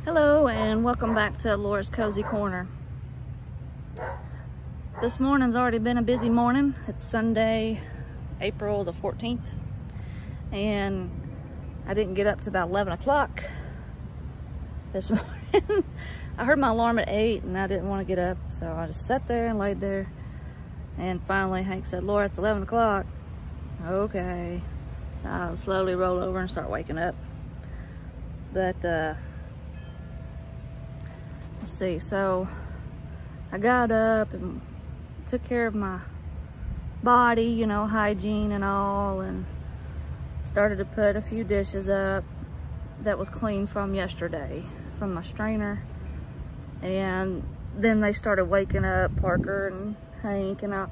Hello and welcome back to Laura's Cozy Corner. This morning's already been a busy morning. It's Sunday, April the 14th, and I didn't get up to about 11 o'clock this morning. I heard my alarm at 8 and I didn't want to get up, so I just sat there and laid there, and finally Hank said, "Laura, it's 11 o'clock. Okay. So I'll slowly roll over and start waking up. But let's see, so I got up and took care of my body, you know, hygiene and all, and started to put a few dishes up that was clean from yesterday from my strainer. And then they started waking up, Parker and Hank, and I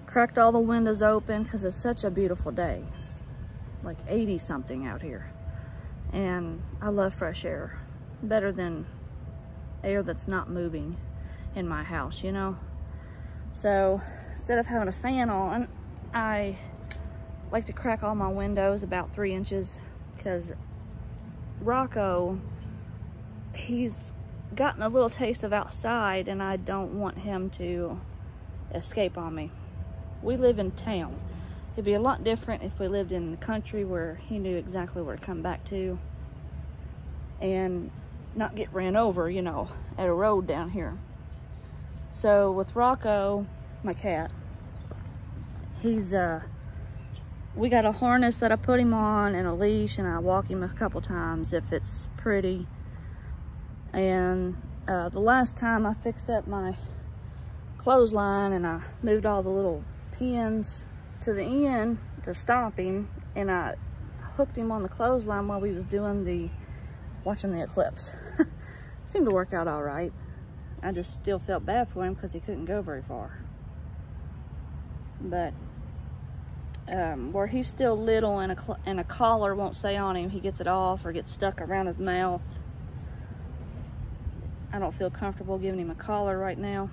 cracked all the windows open because it's such a beautiful day. It's like 80 something out here, and I love fresh air better than air that's not moving in my house, you know. So instead of having a fan on, I like to crack all my windows about 3 inches, because Rocco, he's gotten a little taste of outside and I don't want him to escape on me. We live in town. It'd be a lot different if we lived in the country where he knew exactly where to come back to and not get ran over, you know, at a road down here. So with Rocco, my cat, he's we got a harness that I put him on and a leash, and I walk him a couple times if it's pretty. And the last time I fixed up my clothesline and I moved all the little pins to the end to stop him, and I hooked him on the clothesline while we was doing watching the eclipse. Seemed to work out all right. I just still felt bad for him because he couldn't go very far. But where he's still little and a collar won't stay on him, he gets it off or gets stuck around his mouth. I don't feel comfortable giving him a collar right now,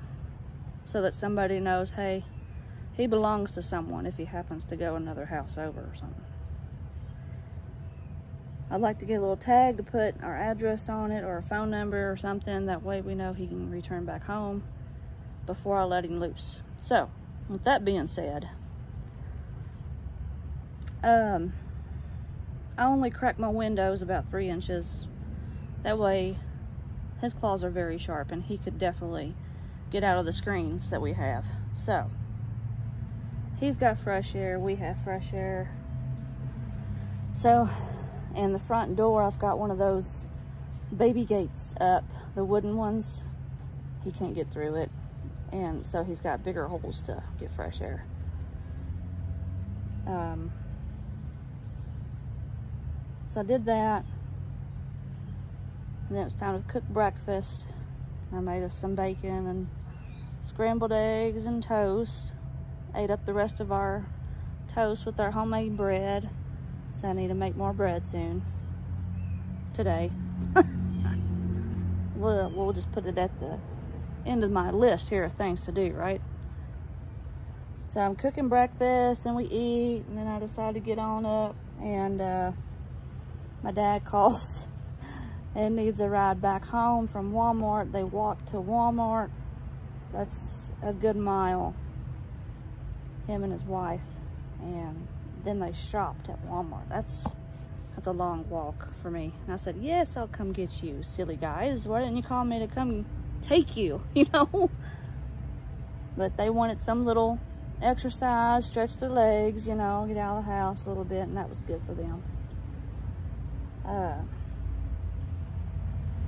so that somebody knows, hey, he belongs to someone if he happens to go another house over or something. I'd like to get a little tag to put our address on it or a phone number or something. That way we know he can return back home before I let him loose. So, with that being said, I only crack my windows about 3 inches. That way his claws are very sharp and he could definitely get out of the screens that we have. So, he's got fresh air, we have fresh air. So, and the front door, I've got one of those baby gates up, the wooden ones. He can't get through it, and so he's got bigger holes to get fresh air. So I did that, and then it's time to cook breakfast. I made us some bacon and scrambled eggs and toast. Ate up the rest of our toast with our homemade bread. So I need to make more bread soon. Today. We'll just put it at the end of my list here of things to do, right? So I'm cooking breakfast and we eat, and then I decide to get on up, and my dad calls and needs a ride back home from Walmart. They walked to Walmart. That's a good mile, him and his wife, and then they shopped at Walmart. That's a long walk for me. And I said, yes, I'll come get you, silly guys. Why didn't you call me to come take you, you know? But they wanted some little exercise, stretch their legs, you know, get out of the house a little bit, and that was good for them.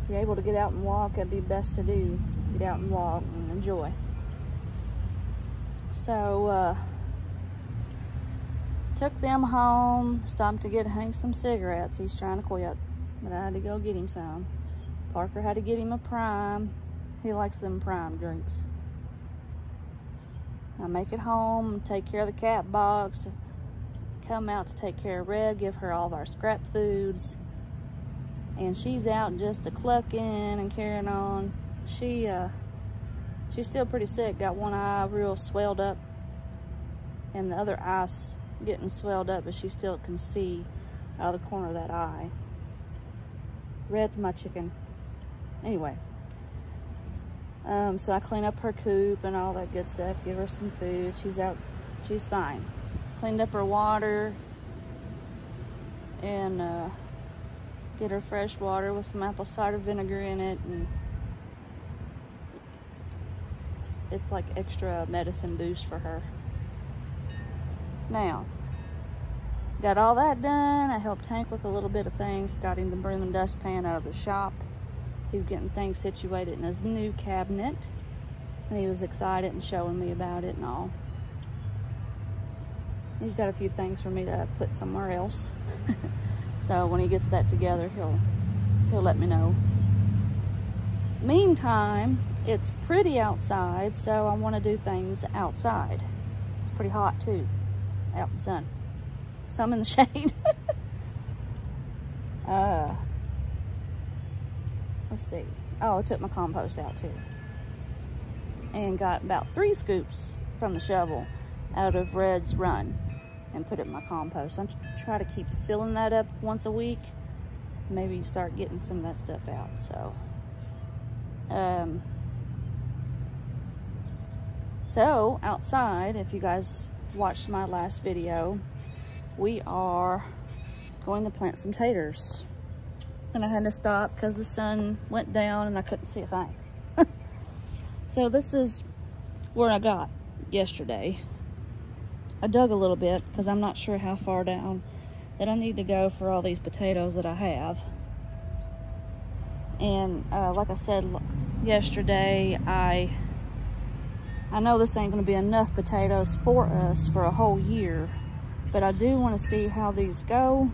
If you're able to get out and walk, that'd be best to do. Get out and walk and enjoy. So, took them home, stopped to get Hank some cigarettes. He's trying to quit, but I had to go get him some. Parker had to get him a Prime. He likes them Prime drinks. I make it home, take care of the cat box, come out to take care of Red, give her all of our scrap foods, and she's out just a clucking and carrying on. She's still pretty sick, got one eye real swelled up, and the other eye's getting swelled up, but she still can see out of the corner of that eye. Red's my chicken. Anyway, so I clean up her coop and all that good stuff, give her some food. She's out, she's fine. Cleaned up her water and get her fresh water with some apple cider vinegar in it, and it's like extra medicine boost for her. Now, got all that done. I helped Hank with a little bit of things. Got him the broom and dustpan out of the shop. He's getting things situated in his new cabinet, and he was excited and showing me about it and all. He's got a few things for me to put somewhere else. So when he gets that together, he'll let me know. Meantime, it's pretty outside, so I want to do things outside. It's pretty hot too, out in the sun. Some in the shade. Let's see. Oh, I took my compost out too. And got about 3 scoops from the shovel out of Red's run and put it in my compost. I'm trying to keep filling that up once a week. Maybe start getting some of that stuff out. So outside, if you guys watched my last video, we are going to plant some taters. And I had to stop because the sun went down and I couldn't see a thing. So this is where I got yesterday. I dug a little bit because I'm not sure how far down that I need to go for all these potatoes that I have. And like I said yesterday, I know this ain't going to be enough potatoes for us for a whole year, but I do want to see how these go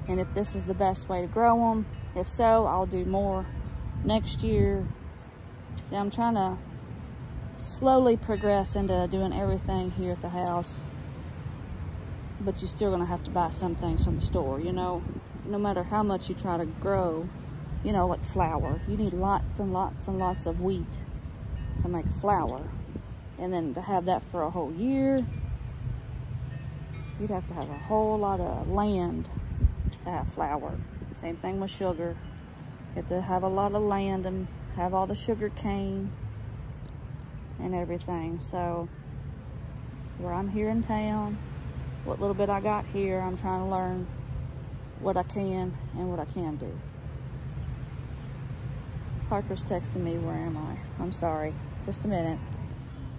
and if this is the best way to grow them. If so, I'll do more next year. See, I'm trying to slowly progress into doing everything here at the house, but you're still going to have to buy some things from the store, you know. No matter how much you try to grow, you know, like flour, you need lots and lots and lots of wheat to make flour. And then to have that for a whole year, you'd have to have a whole lot of land to have flour. Same thing with sugar. You have to have a lot of land and have all the sugar cane and everything. So where I'm here in town, what little bit I got here, I'm trying to learn what I can and what I can do. Parker's texting me, where am I? I'm sorry, just a minute.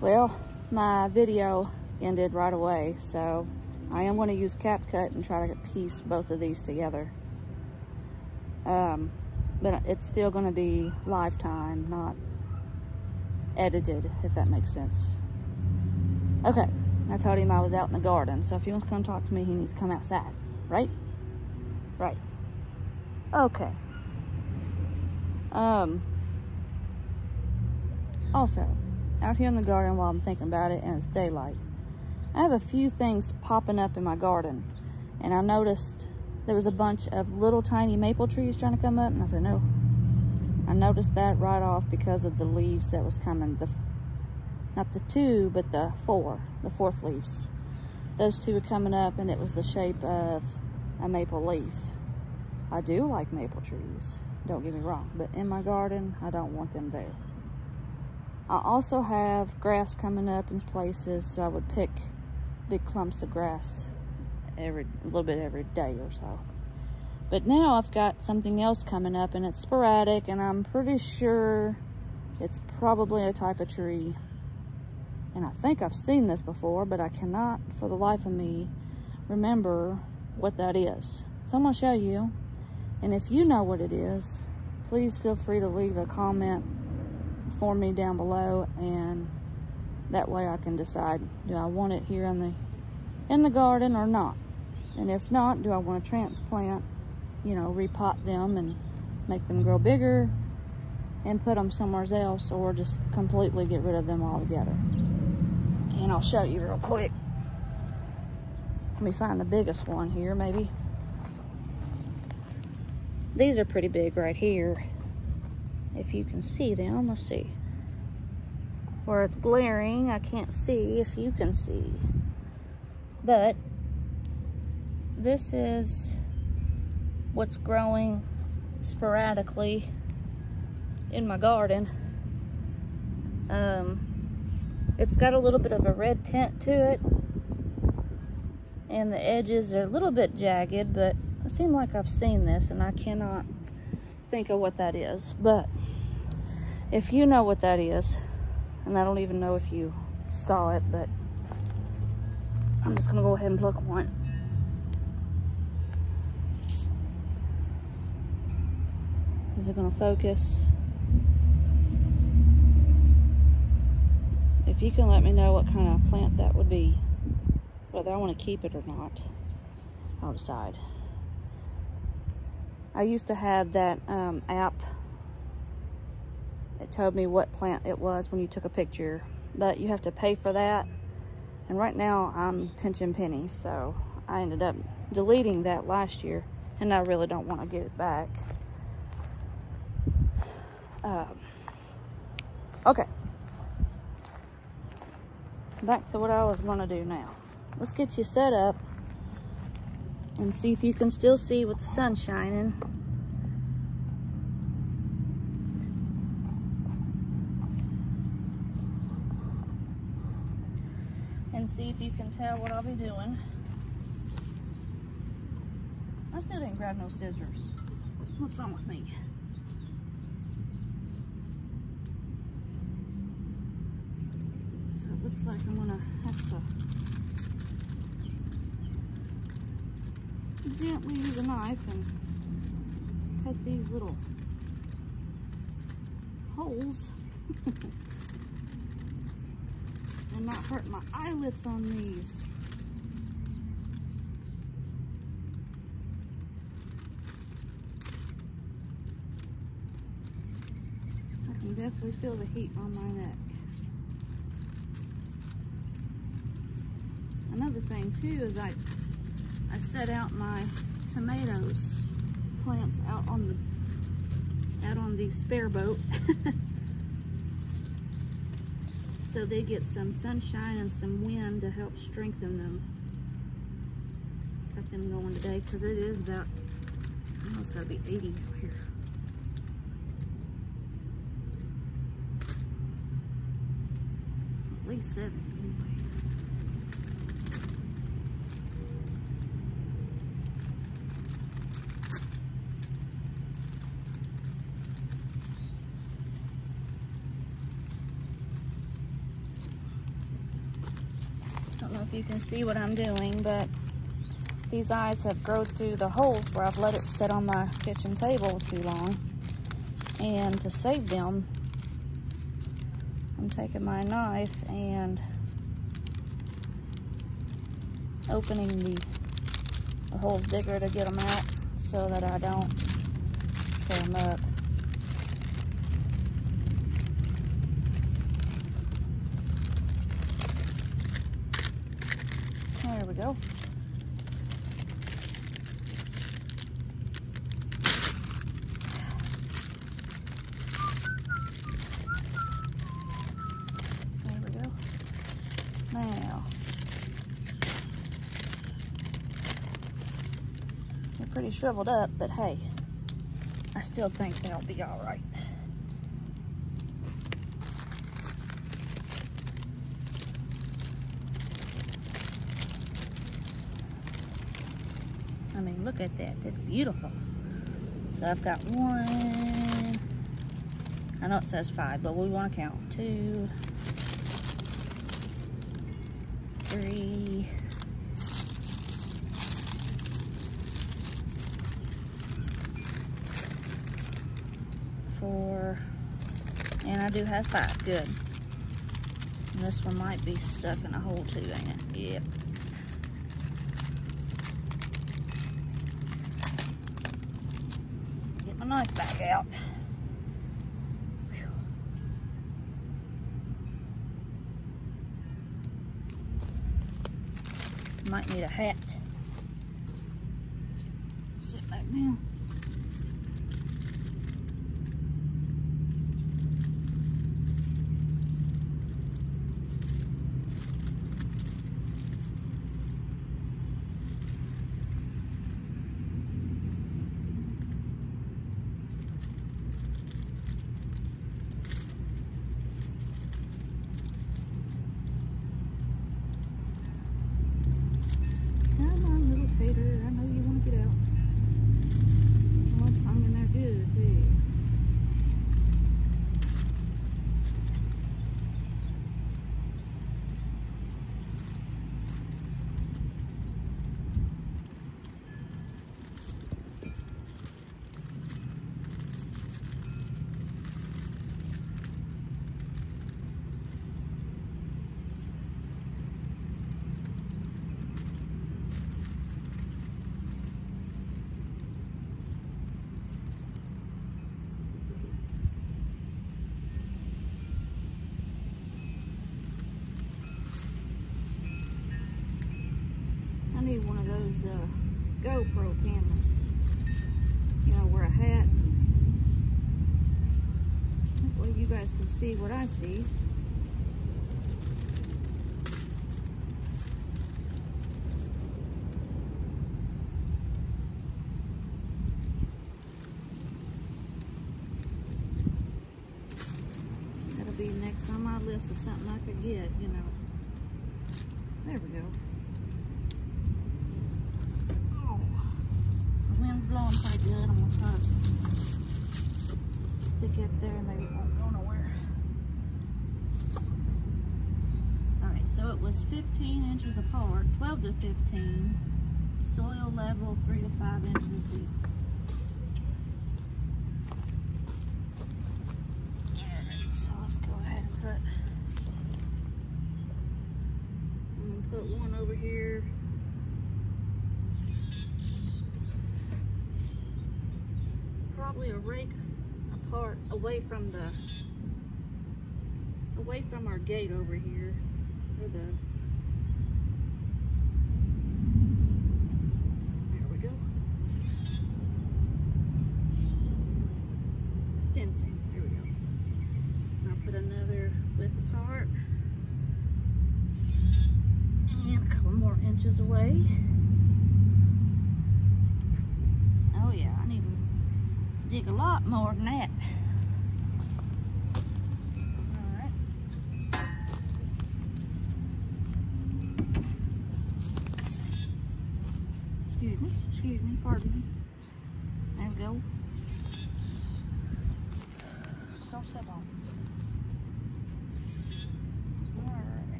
Well, my video ended right away, so I am going to use CapCut and try to piece both of these together. But it's still going to be lifetime, not edited, if that makes sense. Okay, I told him I was out in the garden, so if he wants to come talk to me, he needs to come outside, right? Right. Okay. Also, out here in the garden while I'm thinking about it and it's daylight, I have a few things popping up in my garden, and I noticed there was a bunch of little tiny maple trees trying to come up, and I said no. I noticed that right off because of the leaves that was coming. Not the 2, but the 4th leaves. Those 2 were coming up, and it was the shape of a maple leaf. I do like maple trees, don't get me wrong, but in my garden, I don't want them there. I also have grass coming up in places, so I would pick big clumps of grass a little bit every day or so. But now I've got something else coming up, and it's sporadic, and I'm pretty sure it's probably a type of tree. And I think I've seen this before, but I cannot for the life of me remember what that is. So I'm gonna show you, and if you know what it is, please feel free to leave a comment for me down below, and that way I can decide, do I want it here in the garden or not? And if not, do I want to transplant, you know, repot them and make them grow bigger and put them somewhere else, or just completely get rid of them altogether? And I'll show you real quick. Let me find the biggest one here, maybe. These are pretty big right here. If you can see them, let's see. Where it's glaring, I can't see if you can see. But this is what's growing sporadically in my garden. It's got a little bit of a red tint to it, and the edges are a little bit jagged, but it seems like I've seen this and I cannot think of what that is. But if you know what that is, and I don't even know if you saw it, but I'm just gonna go ahead and pluck one. Is it gonna focus? If you can let me know what kind of plant that would be, whether I want to keep it or not, I'll decide. I used to have that app. It told me what plant it was when you took a picture, but you have to pay for that. And right now I'm pinching pennies, so I ended up deleting that last year, and I really don't want to get it back. Okay. Back to what I was going to do now. Let's get you set up and see if you can still see with the sun shining. And see if you can tell what I'll be doing. I still didn't grab no scissors. What's wrong with me? So it looks like I'm gonna have to gently use a knife and cut these little holes and not hurt my eyelets on these. I can definitely feel the heat on my neck. Another thing too is I set out my tomatoes plants out on the spare boat so they get some sunshine and some wind to help strengthen them. Got them going today because it is about, I know it's got to be 80 out here. At least 70 anyway. I don't know if you can see what I'm doing, but these eyes have grown through the holes where I've let it sit on my kitchen table too long. And to save them, I'm taking my knife and opening the holes bigger to get them out so that I don't tear them up. There we go. There we go. Now, they're pretty shriveled up, but hey, I still think they'll be all right. I mean, look at that. That's beautiful. So I've got 1, I know it says 5, but we want to count 2, 3, 4, and I do have 5. Good. And this one might be stuck in a hole too, ain't it? Yep. My knife back out. Whew. Might need a hat. Sit back down. those GoPro cameras. You know, wear a hat. Well, you guys can see what I see. That'll be next on my list of something I could get, you know. There we go. Oh, the wind's blowing pretty good. I'm gonna try to stick it there and maybe it won't go nowhere. Alright, so it was 15 inches apart, 12 to 15. Soil level 3 to 5 inches deep. Alright, so let's go ahead and put one over here. Probably a rake apart, away from our gate over here, or there we go. Fencing. There we go. I'll put another width apart. And a couple more inches away. Oh yeah, I need to dig a lot more than that. Alright. Excuse me, pardon me. There we go. Don't step on.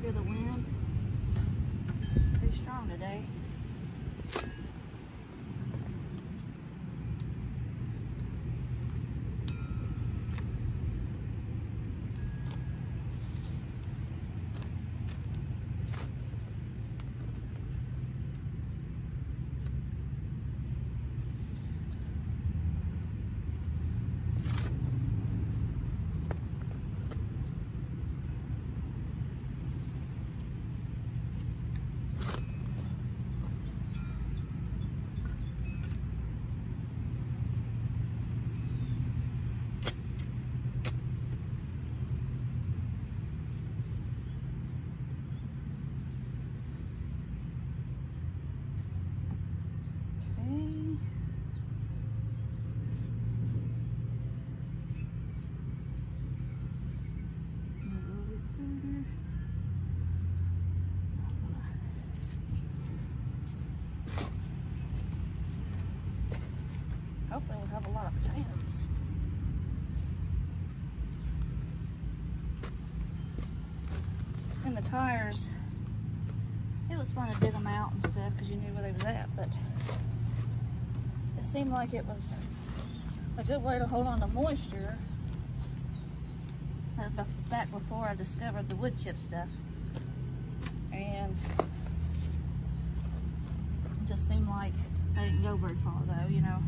Hear the wind? It's pretty strong today. Hopefully we'll have a lot of potatoes. And the tires, it was fun to dig them out and stuff because you knew where they was at, but it seemed like it was a good way to hold on to moisture. That was back before I discovered the wood chip stuff. And it just seemed like I didn't go very far though, you know.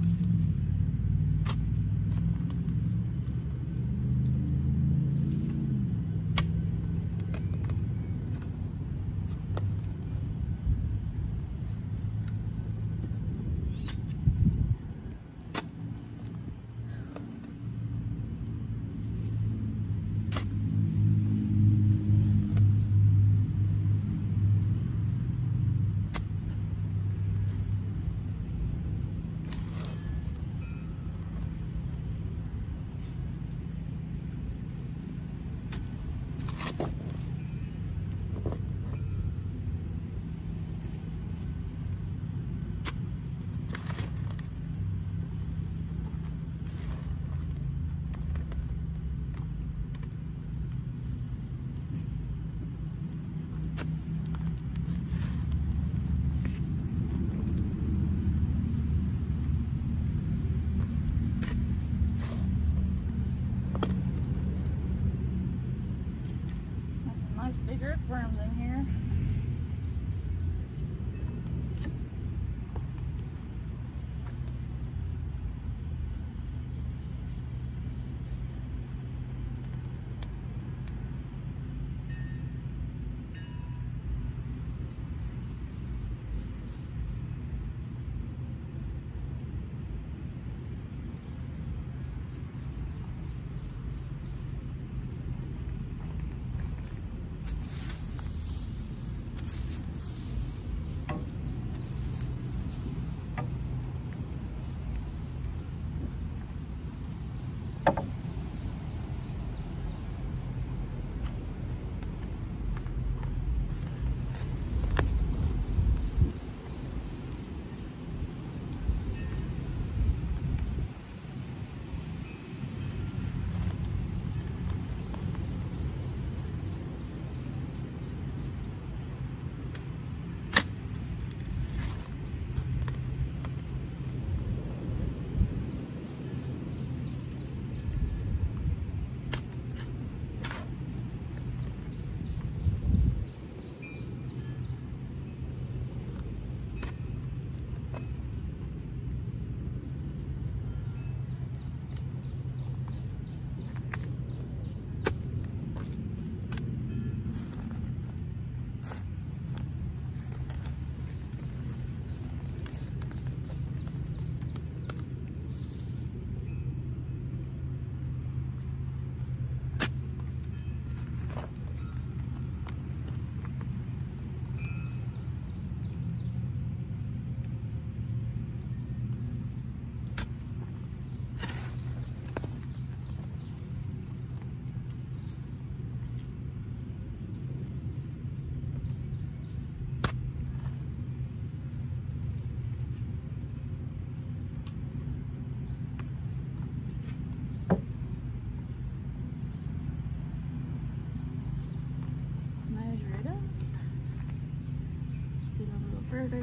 further.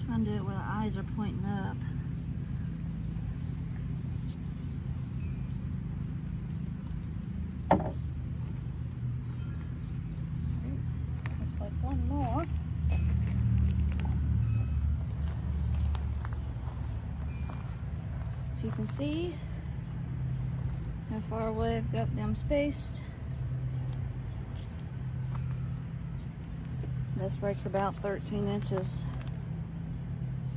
Trying to do it where the eyes are pointing up. Looks like one more. If you can see how far away I've got them spaced. This rake's about 13 inches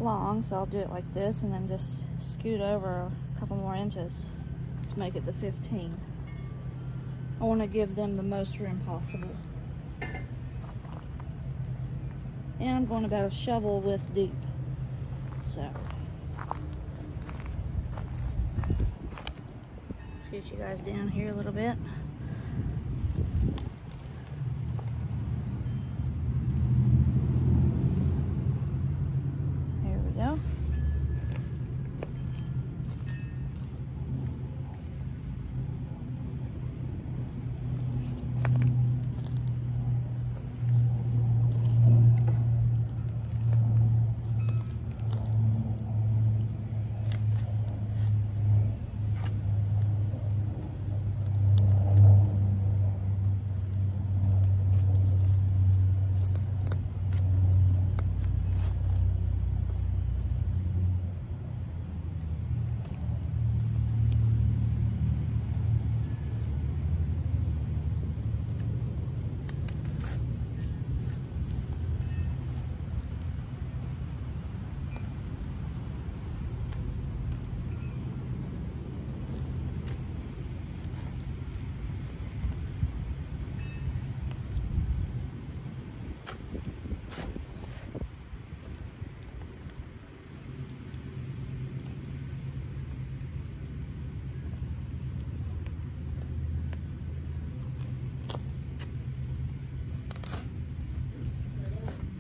long, so I'll do it like this and then just scoot over a couple more inches to make it the 15. I want to give them the most room possible. And I'm going about a shovel width deep. So, scoot you guys down here a little bit. There we go.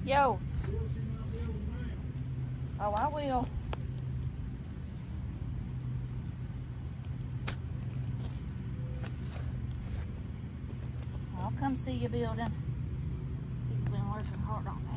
Yo. Oh, I will. I'll come see you building. He's been working hard on that.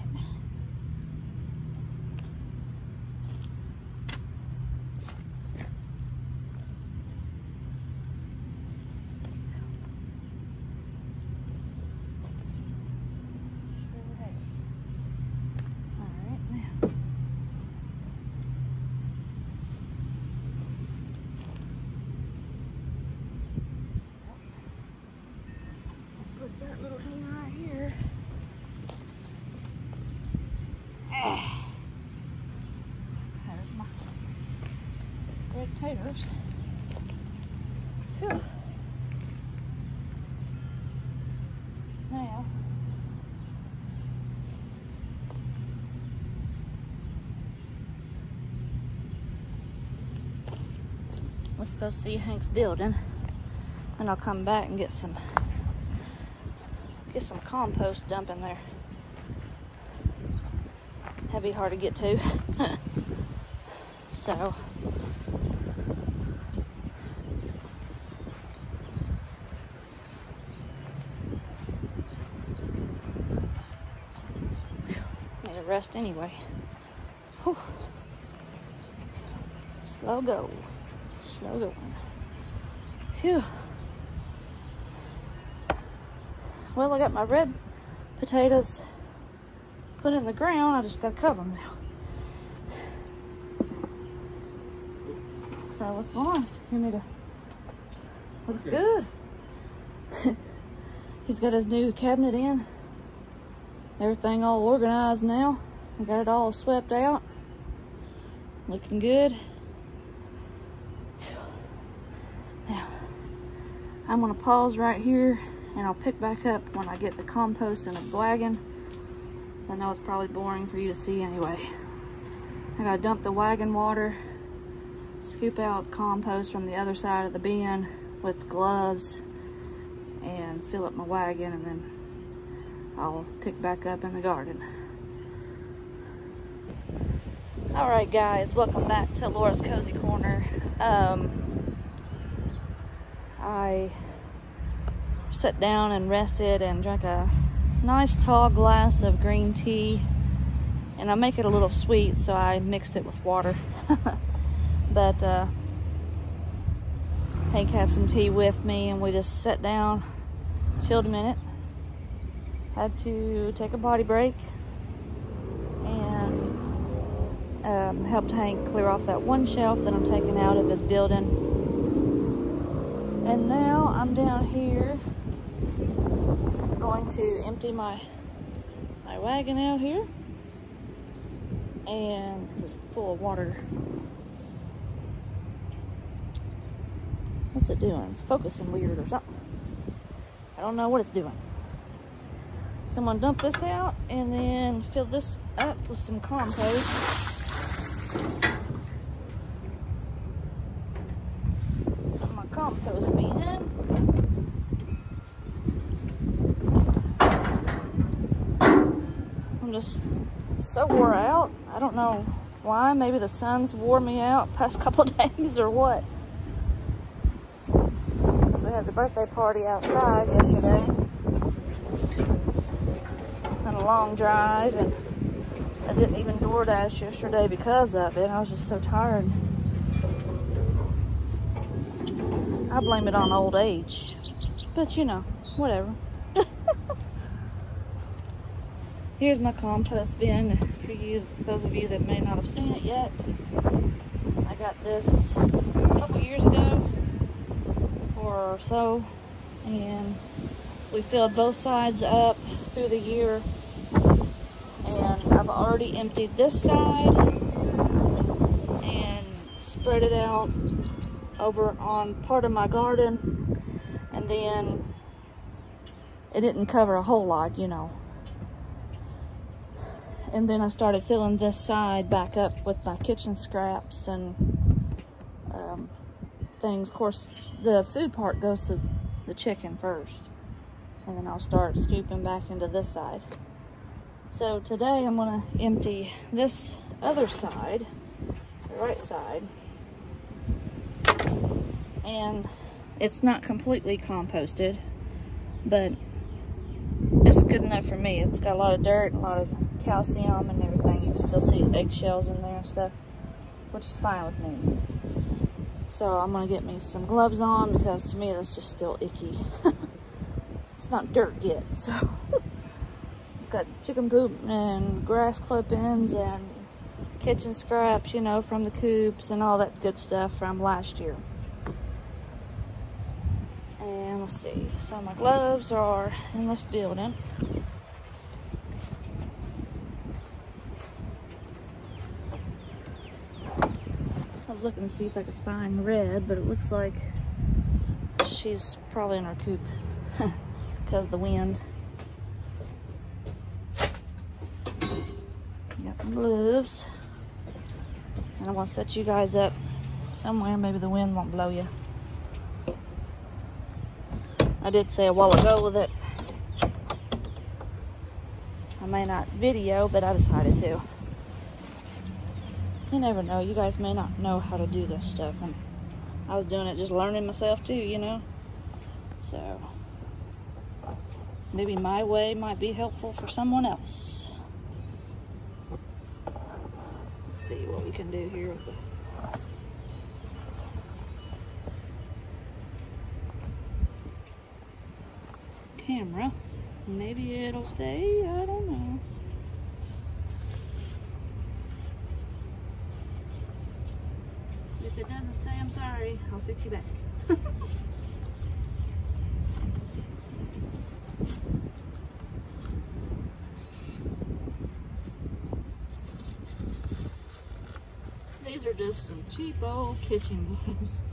That little thing right here. There's my red potatoes. Whew. Now, let's go see Hank's building, and I'll come back and get some compost dump in there. That'd be hard to get to. So, need a rest anyway. Whew. Slow go. Slow going. Phew. Well, I got my red potatoes put in the ground. I just gotta cover them now. So what's going on? You want me to? Looks good. He's got his new cabinet in. Everything all organized now. I got it all swept out. Looking good. Now, I'm gonna pause right here, and I'll pick back up when I get the compost in a wagon. I know it's probably boring for you to see anyway. I gotta dump the wagon water, scoop out compost from the other side of the bin with gloves, and fill up my wagon, and then I'll pick back up in the garden. All right, guys, welcome back to Laura's Cozy Corner. I sat down and rested and drank a nice tall glass of green tea, and I make it a little sweet, so I mixed it with water. But Hank had some tea with me, and we just sat down, chilled a minute, had to take a potty break, and helped Hank clear off that one shelf that I'm taking out of his building. And now I'm down here going to empty my wagon out here, and it's full of water. What's it doing? It's focusing weird or something. I don't know what it's doing. Someone dumped this out and then filled this up with some compost. Put my compost bin in. I'm just so wore out. I don't know why. Maybe the sun's wore me out past couple days or what. So we had the birthday party outside yesterday. And a long drive, and I didn't even DoorDash yesterday because of it. I was just so tired. I blame it on old age. But you know, whatever. Here's my compost bin for you, those of you that may not have seen it yet. I got this a couple years ago or so, and we filled both sides up through the year, and I've already emptied this side and spread it out over on part of my garden, and then it didn't cover a whole lot, you know. And then I started filling this side back up with my kitchen scraps and things. Of course, the food part goes to the chicken first, and then I'll start scooping back into this side. So today I'm gonna empty this other side, the right side, and it's not completely composted, but it's good enough for me. It's got a lot of dirt and a lot of calcium and everything. You can still see eggshells in there and stuff, which is fine with me. So I'm gonna get me some gloves on, because to me that's just still icky. It's not dirt yet, so. It's got chicken poop and grass clippings and kitchen scraps, you know, from the coops and all that good stuff from last year. And let's see, so my gloves are in this building. I was looking to see if I could find Red, but it looks like she's probably in her coop because of the wind. Got my gloves, and I want to set you guys up somewhere. Maybe the wind won't blow you. I did say a while ago that I may not video, but I decided to. You never know. You guys may not know how to do this stuff, and I was doing it just learning myself too, you know. So maybe my way might be helpful for someone else. Let's see what we can do here with the camera. Maybe it'll stay, I don't know. If it doesn't stay, I'm sorry. I'll fix you back. These are just some cheap old kitchen gloves.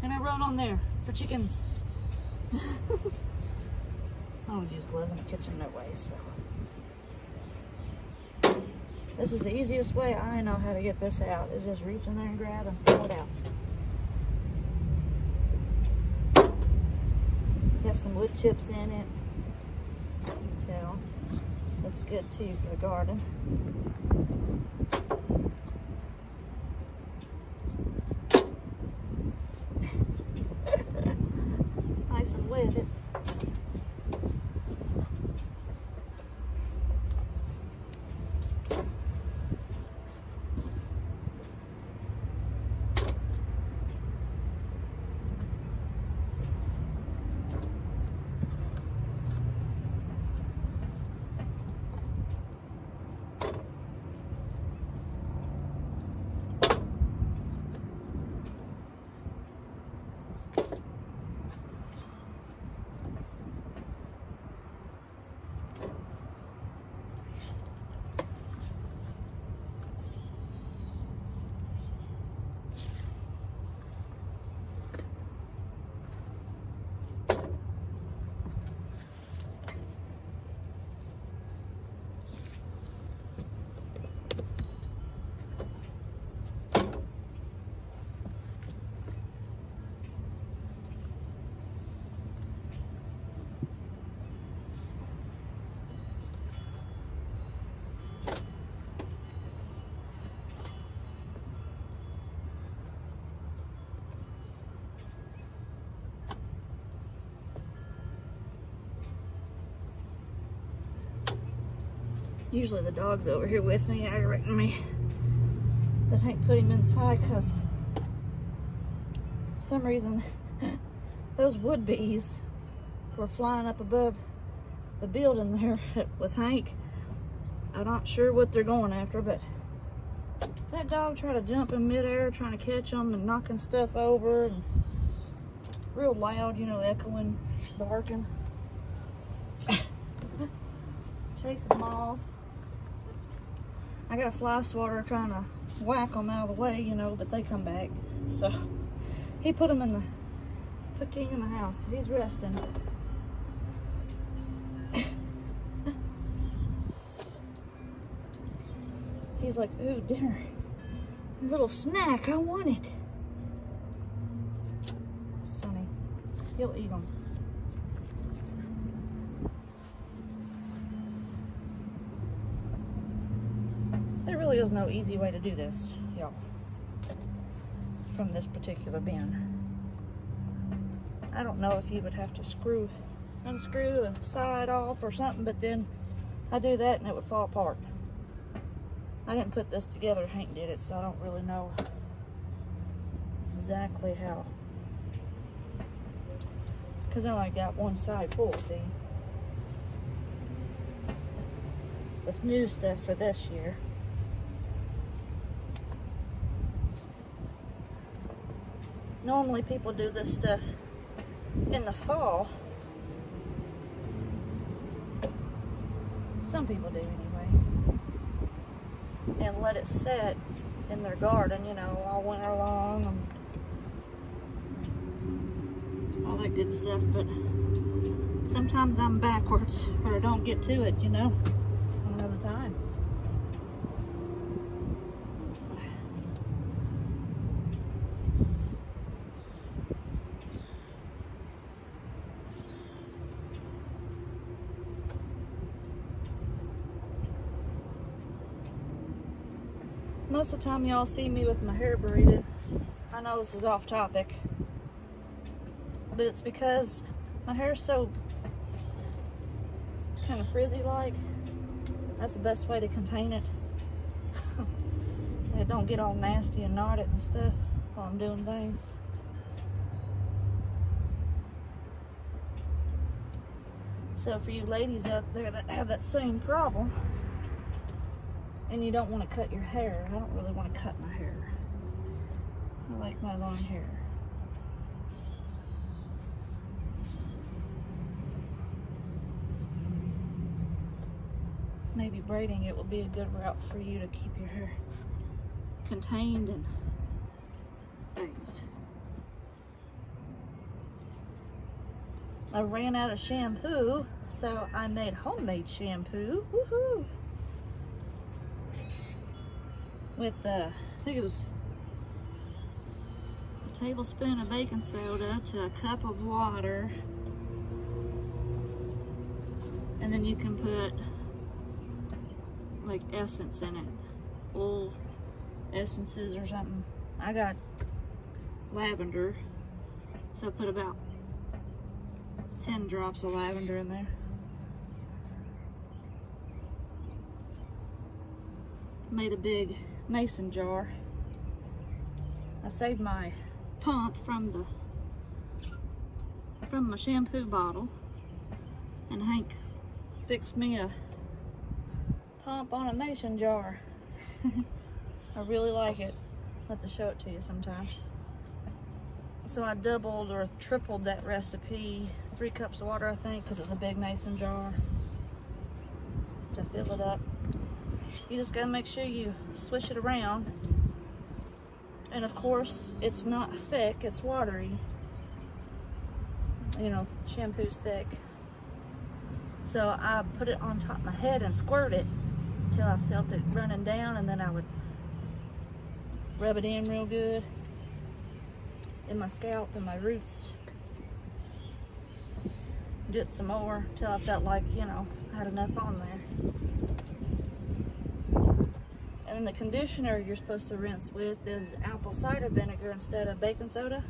And I wrote on there, for chickens. I don't use gloves in the kitchen no way, so. This is the easiest way I know how to get this out, is just reach in there and grab and pull it out. Got some wood chips in it, you can tell. So that's good too for the garden. Nice and wet. Usually the dog's over here with me, aggravating me. But Hank put him inside because for some reason those wood bees were flying up above the building there with Hank. I'm not sure what they're going after, but that dog tried to jump in midair trying to catch them and knocking stuff over, and real loud, you know, echoing, barking. Chasing them off. I got a fly swatter trying to whack them out of the way, you know, but they come back. So he put King in the house. He's resting. He's like, ooh, dinner. A little snack, I want it. It's funny. He'll eat them. There really is no easy way to do this, y'all, from this particular bin. I don't know if you would have to unscrew a side off or something, but then I do that and it would fall apart. I didn't put this together, Hank did it, so I don't really know exactly how. Because I only got one side full, see? With new stuff for this year. Normally people do this stuff in the fall. Some people do anyway. And let it set in their garden, you know, all winter long and all that good stuff. But sometimes I'm backwards or I don't get to it, you know. I don't have the time. Most of the time y'all see me with my hair braided. I know this is off topic, but it's because my hair's so kind of frizzy like. That's the best way to contain it. It don't get all nasty and knotted and stuff while I'm doing things. So for you ladies out there that have that same problem, and you don't want to cut your hair. I don't really want to cut my hair. I like my long hair. Maybe braiding it will be a good route for you to keep your hair contained and things. I ran out of shampoo, so I made homemade shampoo. Woohoo! With I think it was a tablespoon of baking soda to a cup of water, and then you can put like essence in it, oil essences or something. I got lavender, so I put about 10 drops of lavender in there. Made a big mason jar. I saved my pump from my shampoo bottle, and Hank fixed me a pump on a mason jar. I really like it. I'll have to show it to you sometime. So I doubled or tripled that recipe, 3 cups of water I think, because it's a big mason jar, to fill it up. You just gotta make sure you swish it around. And of course, it's not thick, it's watery. You know, shampoo's thick. So I put it on top of my head and squirt it till I felt it running down, and then I would rub it in real good in my scalp and my roots. Do it some more till I felt like, you know, I had enough on there. And then the conditioner you're supposed to rinse with is apple cider vinegar instead of baking soda.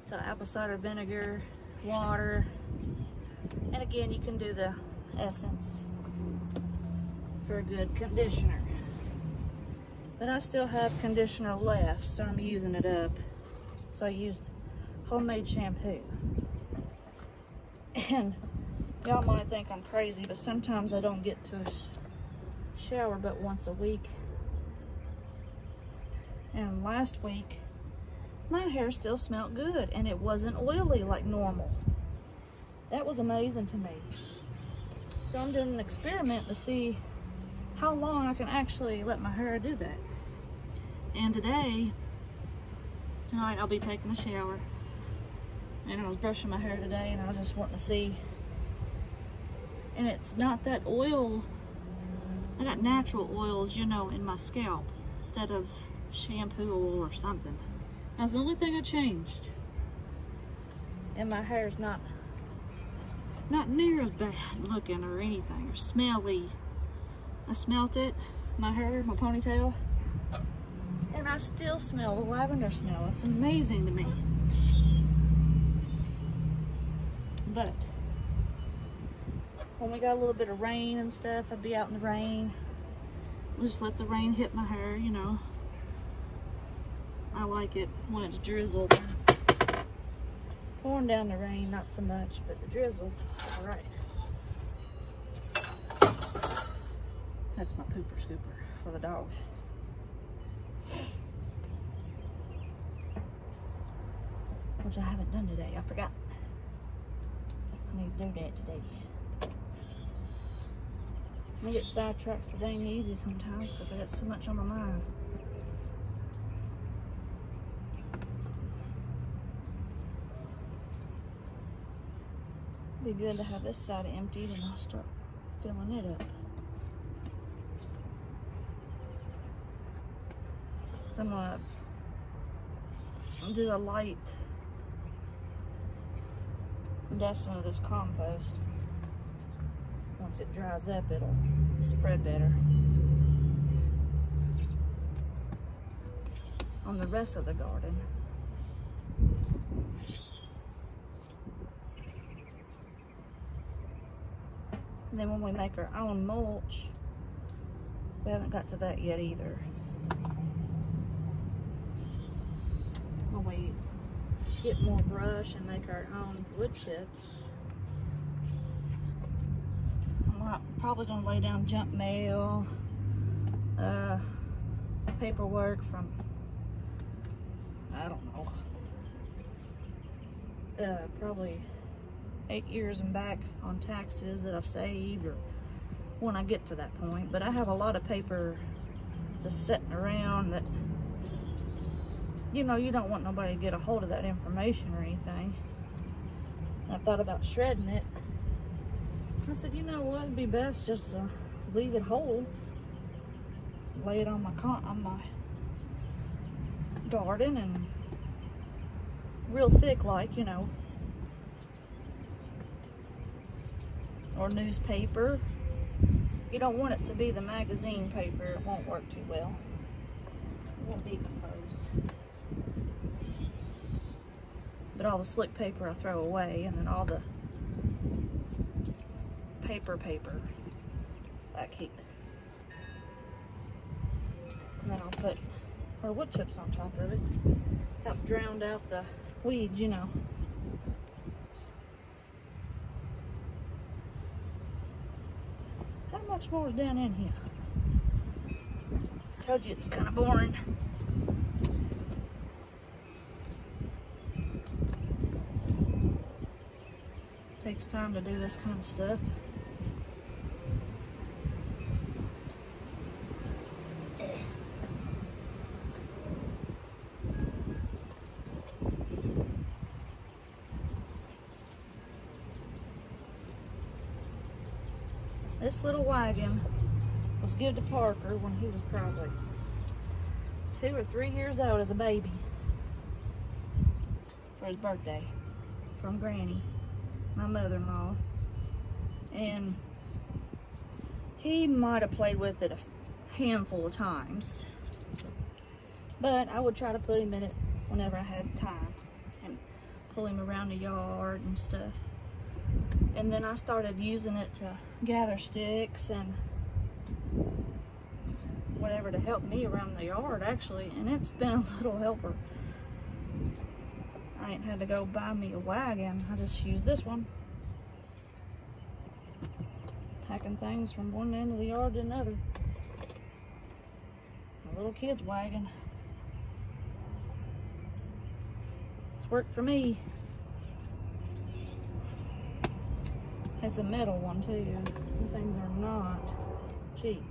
So apple cider vinegar, water, and again you can do the essence for a good conditioner. But I still have conditioner left, so I'm using it up. So I used homemade shampoo. And y'all might think I'm crazy, but sometimes I don't get to a shower but once a week. And last week, my hair still smelled good and it wasn't oily like normal. That was amazing to me. So I'm doing an experiment to see how long I can actually let my hair do that. And tonight I'll be taking a shower. And I was brushing my hair today and I was just wanting to see. And it's not that oil, I got natural oils, you know, in my scalp instead of shampoo oil or something. That's the only thing I changed. And my hair's not near as bad looking or anything or smelly. I smelt it, my hair, my ponytail, and I still smell the lavender smell. It's amazing to me. But when we got a little bit of rain and stuff, I'd be out in the rain. Just let the rain hit my hair, you know. I like it when it's drizzled. Pouring down the rain, not so much, but the drizzle, all right. That's my pooper scooper for the dog. Which I haven't done today, I forgot. I need to do that today. I get sidetracked so dang easy sometimes because I got so much on my mind. It'd be good to have this side emptied and I'll start filling it up. So I'm gonna do a light dusting of this compost. Once it dries up, it'll spread better on the rest of the garden. And then when we make our own mulch, we haven't got to that yet either. When we get more brush and make our own wood chips, I'm probably gonna lay down junk mail, paperwork from, I don't know, probably 8 years and back on taxes that I've saved, or when I get to that point. But I have a lot of paper just sitting around that, you know, you don't want nobody to get a hold of that information or anything. And I thought about shredding it. I said, you know what, it'd be best just to leave it whole, lay it on my garden, and real thick, like, you know, or newspaper. You don't want it to be the magazine paper, it won't work too well. It won't decompose. But all the slick paper I throw away, and then all the paper I keep. And then I'll put our wood chips on top of it. Help drown out the weeds, you know. How much more is down in here? Told you it's kind of boring. Takes time to do this kind of stuff. This little wagon was given to Parker when he was probably 2 or 3 years old as a baby for his birthday from Granny, my mother-in-law. And he might have played with it a handful of times, but I would try to put him in it whenever I had time and pull him around the yard and stuff. And then I started using it to gather sticks and whatever to help me around the yard, actually, and it's been a little helper. I ain't had to go buy me a wagon. I just use this one. Packing things from one end of the yard to another. A little kid's wagon. It's worked for me. It's a metal one too. These things are not cheap.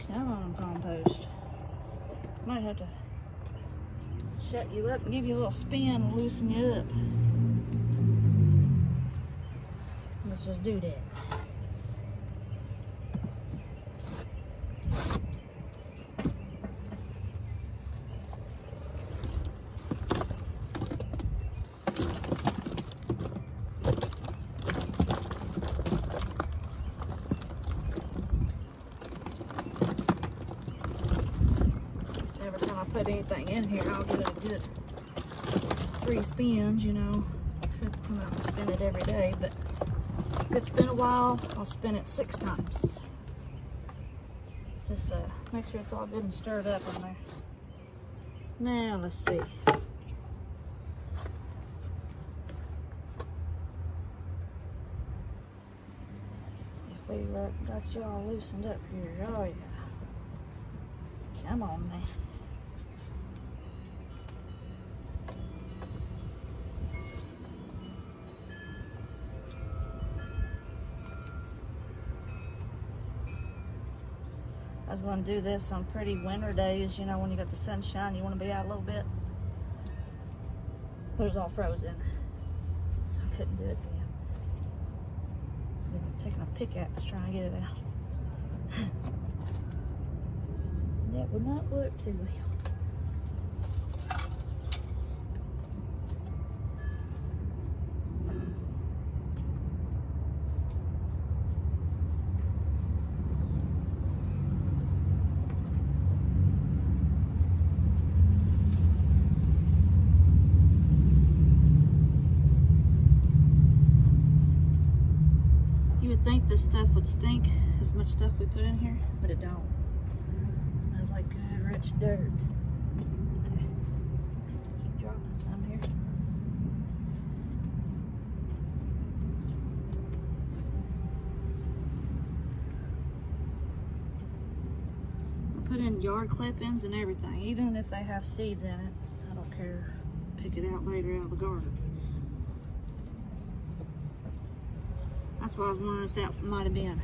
Come on, compost. Might have to shut you up and give you a little spin and loosen you up. Let's just do that. Every time I put anything in here, I'll get a good 3 spins, you know. I have to come out and spin it every day, but if it's been a while, I'll spin it 6 times. Just make sure it's all good and stirred up in there. Now, let's see. If we got y'all loosened up here, oh yeah. Come on now. I was going to do this on pretty winter days, you know, when you got the sunshine, you want to be out a little bit. But it was all frozen, so I couldn't do it then. I'm taking a pickaxe trying to get it out. That would not work too well. You would think this stuff would stink, as much stuff we put in here, but it don't. It smells like good, rich dirt. Keep dropping some here. I put in yard clippings and everything, even if they have seeds in it. I don't care. Pick it out later out of the garden. That's why I was wondering if that might have been.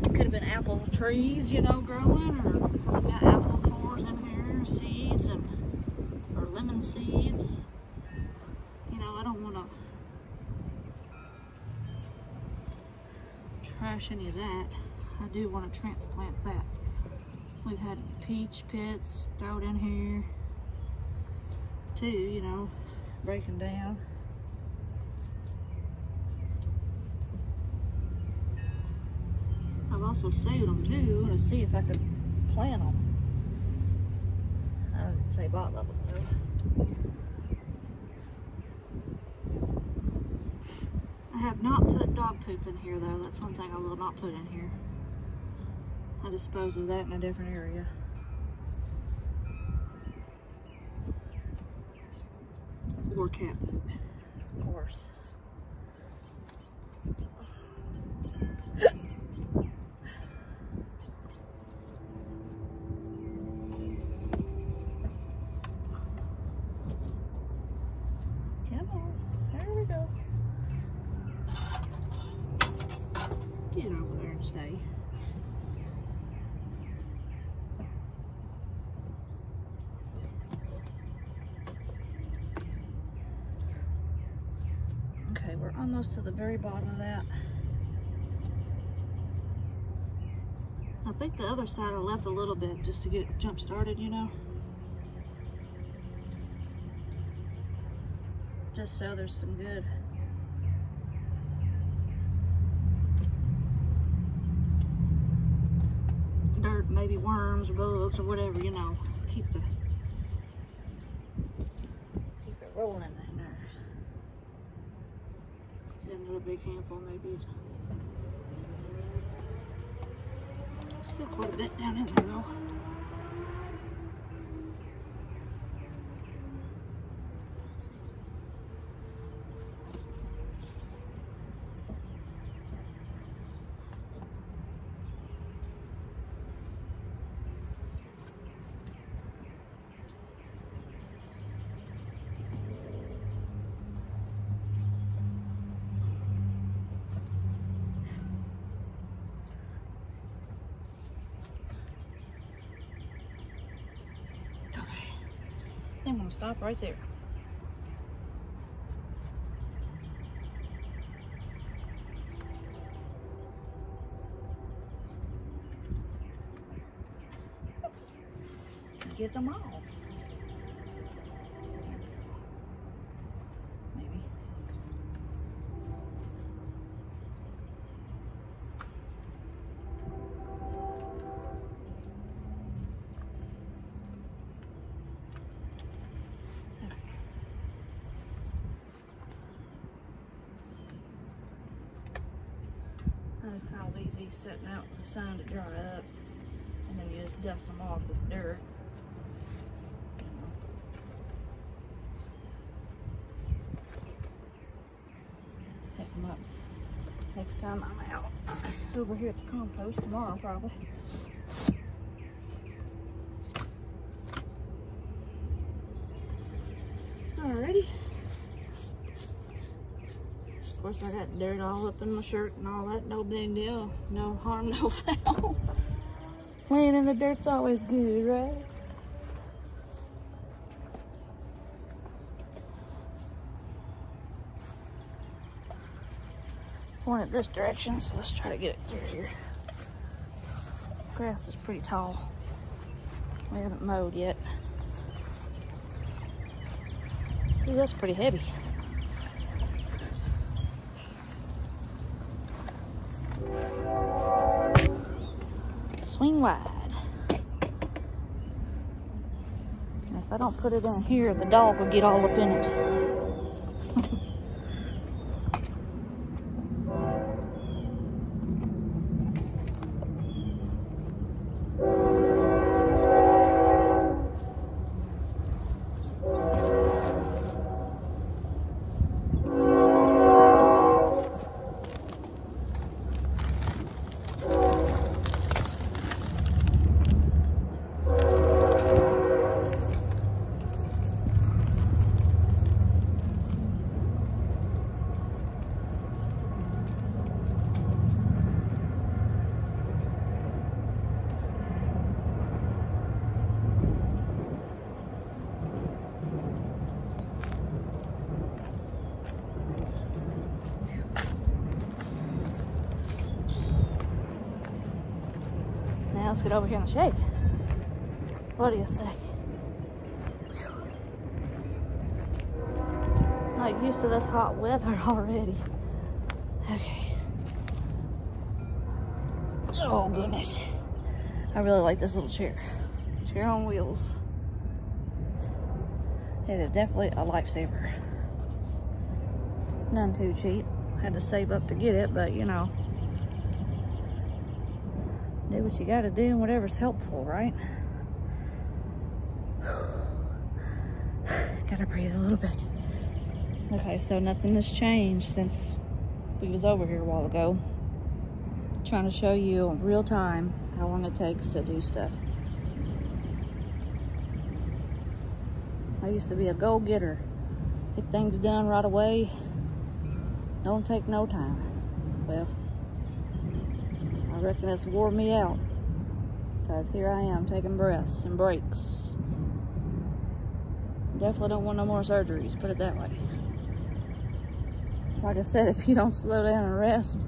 Could have been apple trees, you know, growing, or has it got apple cores in here, seeds, or lemon seeds. You know, I don't want to trash any of that. I do want to transplant that. We've had peach pits out in here too, you know, breaking down. I've also saved them too to see if I could plant them. I didn't say bot level though. I have not put dog poop in here though. That's one thing I will not put in here. I dispose of that in a different area. Or cat poop, of course. Come on, there we go. Get over there and stay. Okay, we're almost to the very bottom of that. I think the other side I left a little bit just to get it jump started, you know. just so there's some good dirt, maybe worms or bugs or whatever, you know, keep it rolling in there. Still another big handful, maybe. Still quite a bit down in there though. I'm gonna stop right there. Get them off. Maybe. I just kind of leave these sitting out in the sun to dry up, and then you just dust them off this dirt. Pick them up next time I'm out over here at the compost tomorrow, probably. Alrighty. Of course, I got dirt all up in my shirt and all that. No big deal. No harm, no foul. Laying in the dirt's always good, right? Pointed this direction, so let's try to get it through here. Grass is pretty tall. We haven't mowed yet. Ooh, that's pretty heavy. Swing wide. And if I don't put it in here, the dog will get all up in it. Now let's get over here in the shade. What do you say? I'm not used to this hot weather already. Okay. Oh goodness. I really like this little chair. Chair on wheels. It is definitely a lifesaver. None too cheap. Had to save up to get it, but you know. Do what you gotta do and whatever's helpful, right? Gotta breathe a little bit. Okay, so nothing has changed since we was over here a while ago. Trying to show you in real time how long it takes to do stuff. I used to be a go-getter. Get things done right away. Don't take no time. Well, I reckon it's wore me out, because here I am taking breaths and breaks. Definitely don't want no more surgeries, put it that way. Like I said, if you don't slow down and rest,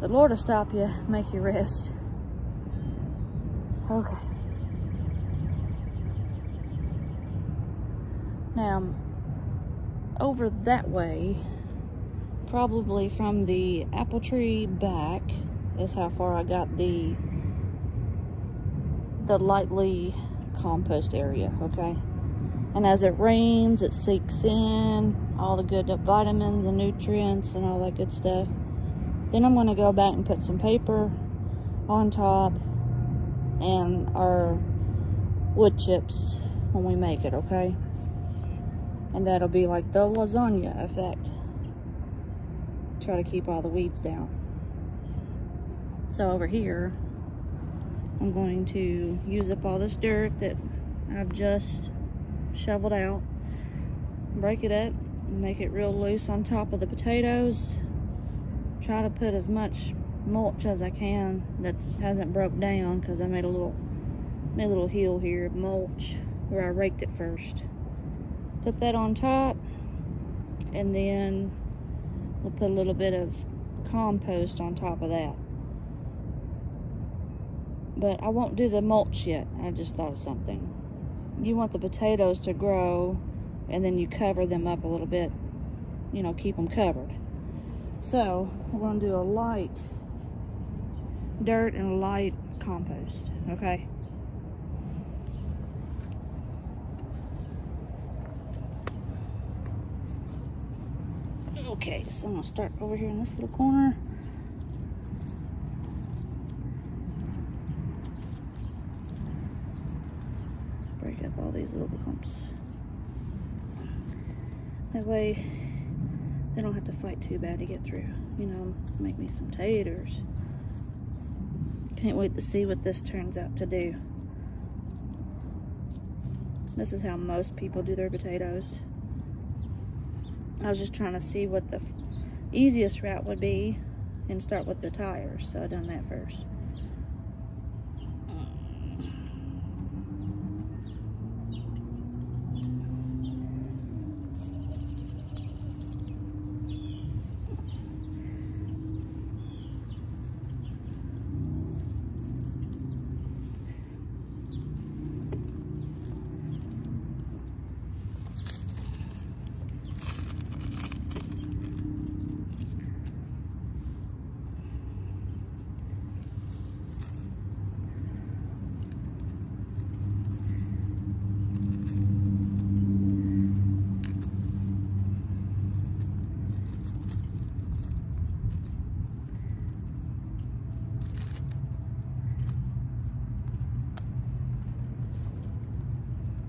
the Lord will stop you, make you rest. Okay. Now, over that way, probably from the apple tree back, is how far I got the lightly compost area, okay? And as it rains, it seeps in all the good vitamins and nutrients and all that good stuff. Then I'm gonna go back and put some paper on top and our wood chips when we make it, okay? And that'll be like the lasagna effect. Try to keep all the weeds down. So over here, I'm going to use up all this dirt that I've just shoveled out, break it up, and make it real loose on top of the potatoes. Try to put as much mulch as I can that hasn't broke down, because I made a little hill here of mulch where I raked it first. Put that on top, and then we'll put a little bit of compost on top of that. But I won't do the mulch yet. I just thought of something. You want the potatoes to grow, and then you cover them up a little bit, you know, keep them covered. So we're going to do a light dirt and a light compost, okay? Okay, so I'm going to start over here in this little corner. Break up all these little clumps. That way they don't have to fight too bad to get through. You know, make me some taters. Can't wait to see what this turns out to do. This is how most people do their potatoes. I was just trying to see what the easiest route would be and start with the tires, so I done that first.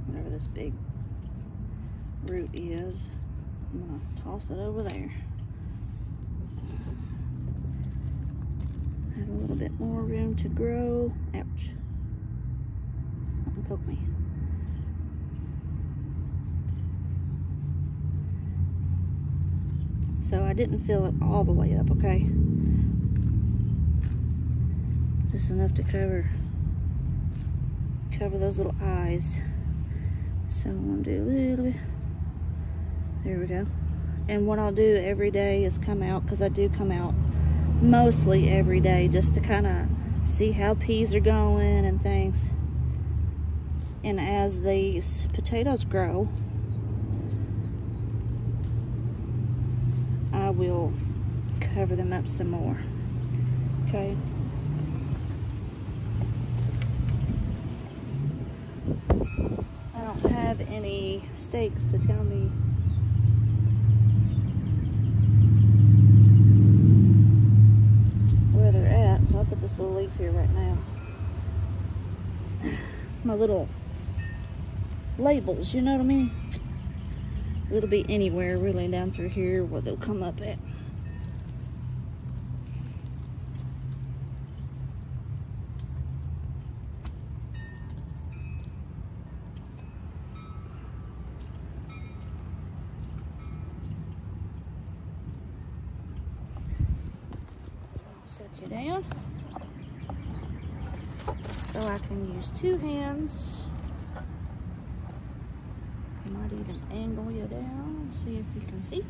Whatever this big root is, I'm gonna toss it over there. Have a little bit more room to grow. Ouch. Something poked me. So I didn't fill it all the way up, okay? Just enough to cover those little eyes. So I'm gonna do a little bit. There we go. And what I'll do every day is come out, because I do come out mostly every day, just to kind of see how peas are going and things. And as these potatoes grow, I will cover them up some more. Okay. Have any stakes to tell me where they're at, so I'll put this little leaf here right now. My little labels, you know what I mean? It'll be anywhere really down through here where they'll come up at. Set you down so I can use two hands. I might even angle you down and see if you can see.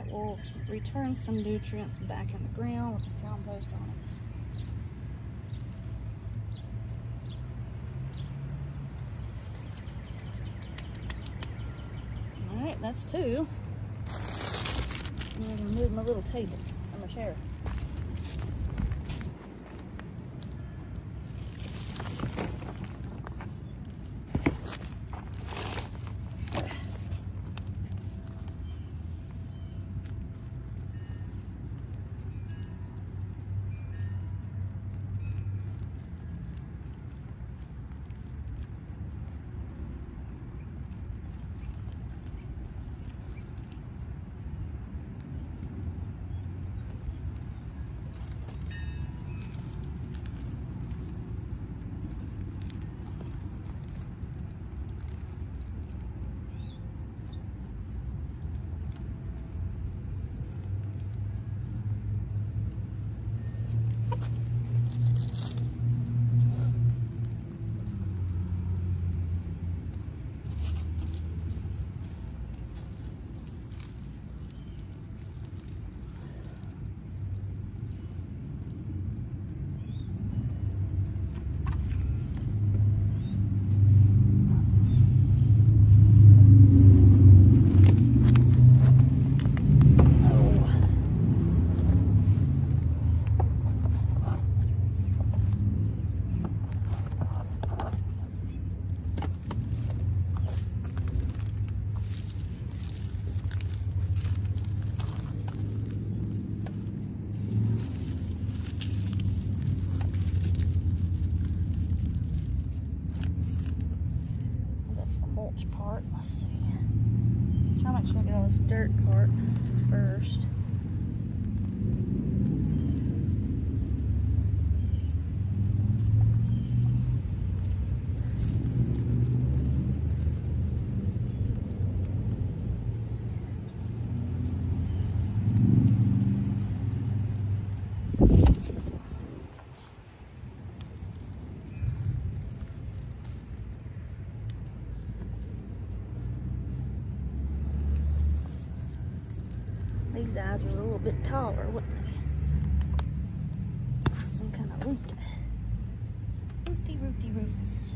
that will return some nutrients back in the ground with the compost on it. Alright, that's 2. I'm gonna move my little table and my chair. Part. Let's see. Try to make sure I get all this dirt part first. These eyes were a little bit taller, wouldn't they? Some kind of root. Rooty roots.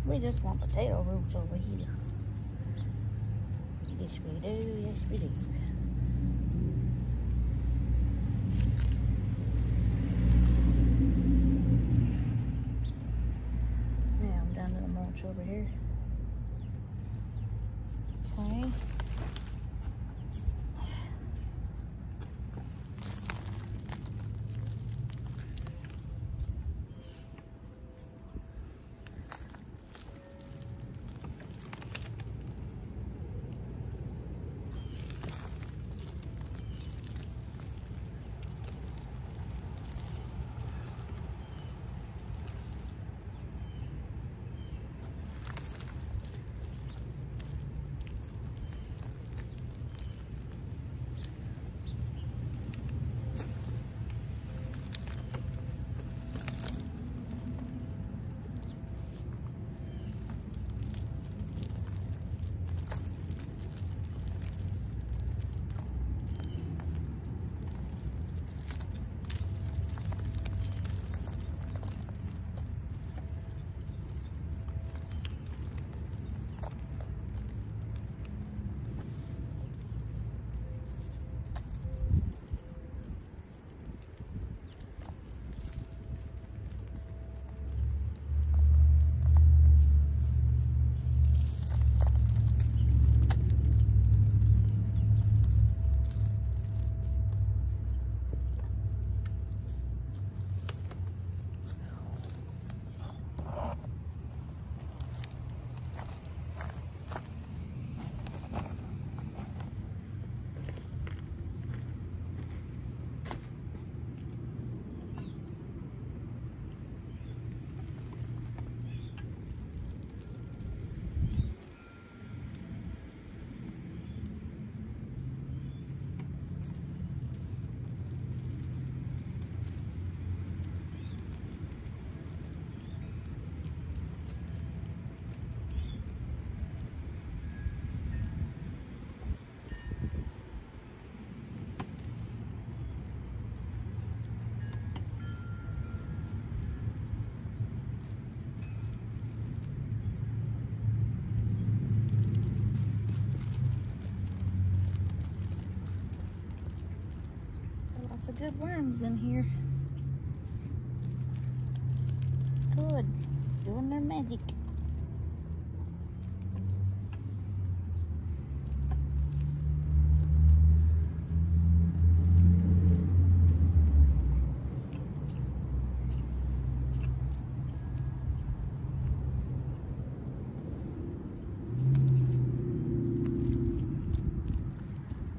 We just want potato roots over here. Yes we do, yes we do. Now I'm down to the mulch over here. Okay. of worms in here. Good. Doing their magic.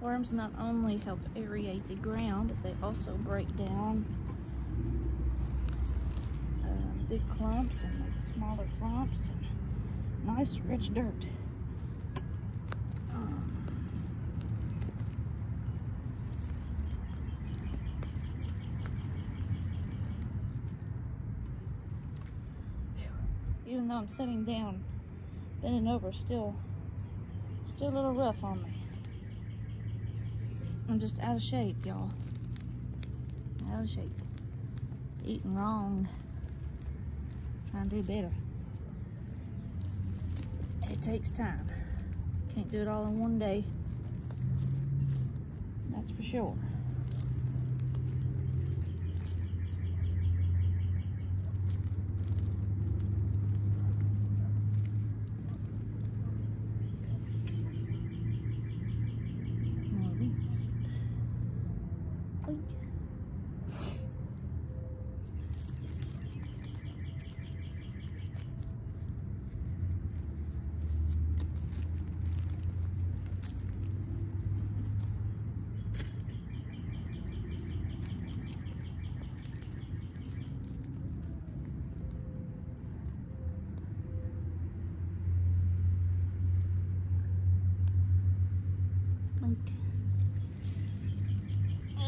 Worms not only help aerate the ground, but they also break down big clumps and make smaller clumps and nice rich dirt. Even though I'm sitting down, bending over, still a little rough on me. I'm just out of shape, y'all. Out of shape. Eating wrong. Trying to do better. It takes time. Can't do it all in one day. That's for sure.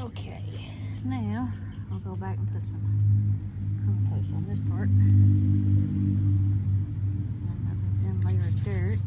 Okay, now I'll go back and put some compost on this part. Another thin layer of dirt.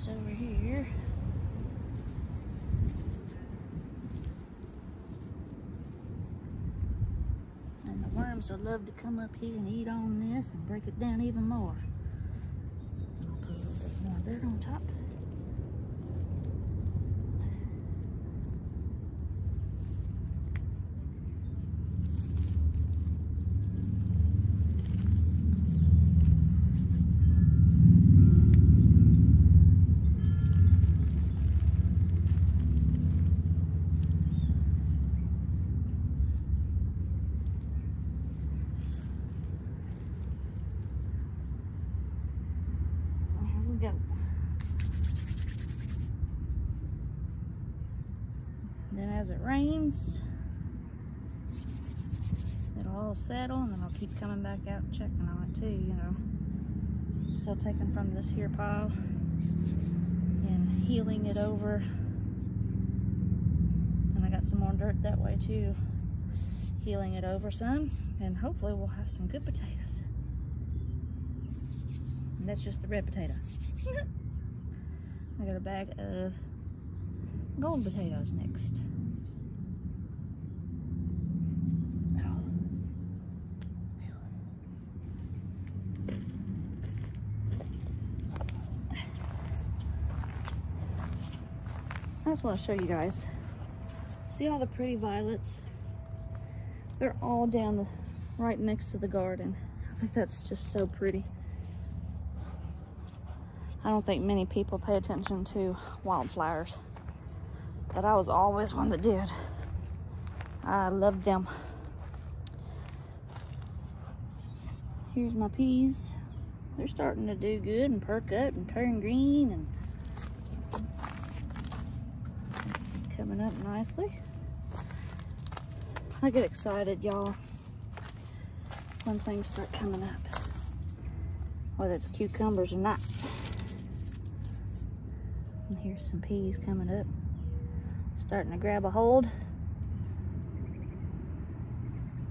Over here. And the worms would love to come up here and eat on this and break it down even more. I'll put a little bit more dirt on top. Go. Then as it rains, it'll all settle, and then I'll keep coming back out and checking on it too, you know. Still taking from this here pile and healing it over. And I got some more dirt that way too. Healing it over some, and hopefully we'll have some good potatoes. And that's just the red potato. I got a bag of golden potatoes next. I just want to show you guys. See all the pretty violets? They're all down right next to the garden. I think that's just so pretty. I don't think many people pay attention to wildflowers, but I was always one that did. I love them. Here's my peas. They're starting to do good and perk up and turn green and coming up nicely. I get excited, y'all, when things start coming up, whether it's cucumbers or not. And here's some peas coming up, starting to grab a hold.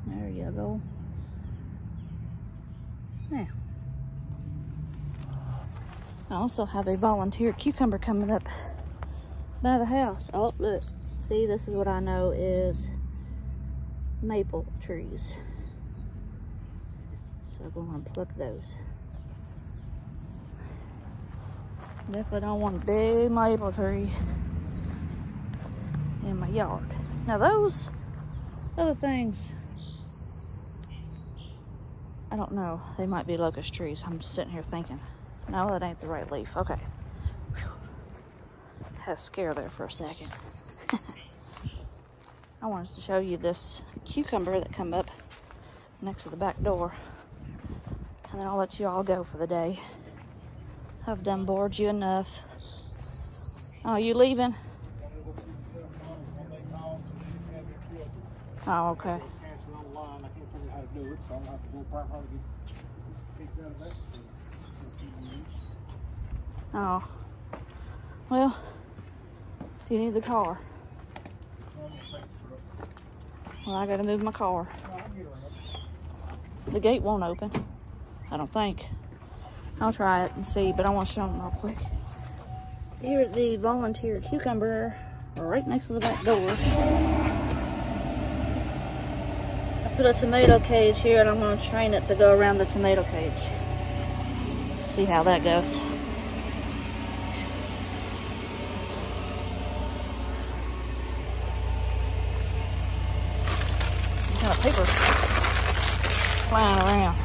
There you go. Now, I also have a volunteer cucumber coming up by the house. Oh, look. See, this is what I know is maple trees. So I'm going to pluck those. Definitely don't want a big maple tree in my yard. Now those other things, I don't know. They might be locust trees. I'm just sitting here thinking, no, that ain't the right leaf. Okay. Whew. Had a scare there for a second. I wanted to show you this cucumber that come up next to the back door. And then I'll let you all go for the day. I've done bored you enough. Oh, you leaving? Oh, okay. Oh. Well, do you need the car? Well, I gotta move my car. The gate won't open, I don't think. I'll try it and see, but I want to show them real quick. Here's the volunteer cucumber right next to the back door. I put a tomato cage here and I'm going to train it to go around the tomato cage. See how that goes. Some kind of paper flying around.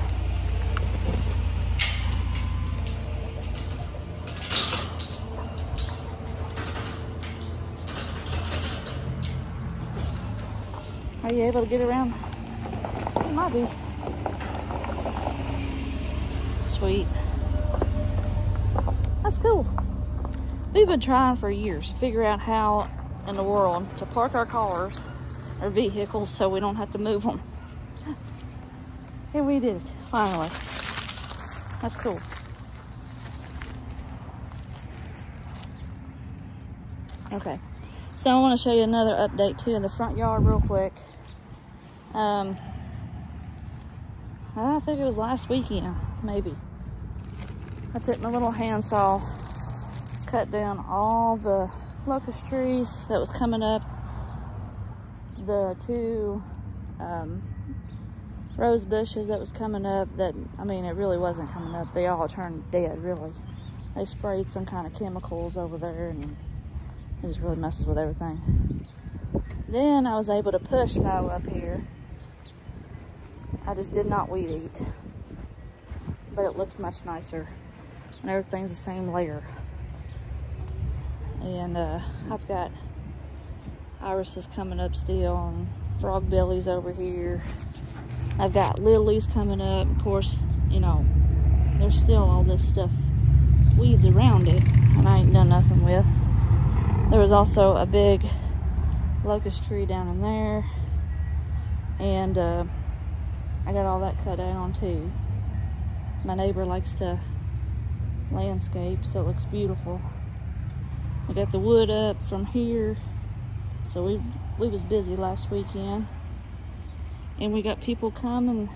Are you able to get around? It might be. Sweet. That's cool. We've been trying for years to figure out how in the world to park our cars or vehicles so we don't have to move them. And we did it, finally. That's cool. Okay, so I want to show you another update too in the front yard real quick. I think it was last weekend, maybe. I took my little handsaw, cut down all the locust trees that was coming up. The two rose bushes that was coming up that, I mean, it really wasn't coming up. They all turned dead, really. They sprayed some kind of chemicals over there and it just really messes with everything. Then I was able to push mow up here. I just did not weed eat, but it looks much nicer and everything's the same layer. And I've got irises coming up still and frog bellies over here. I've got lilies coming up. Of course, you know, there's still all this stuff, weeds around it, and I ain't done nothing with. There was also a big locust tree down in there, and I got all that cut down too. My neighbor likes to landscape, so it looks beautiful. I got the wood up from here, so we was busy last weekend, and we got people come and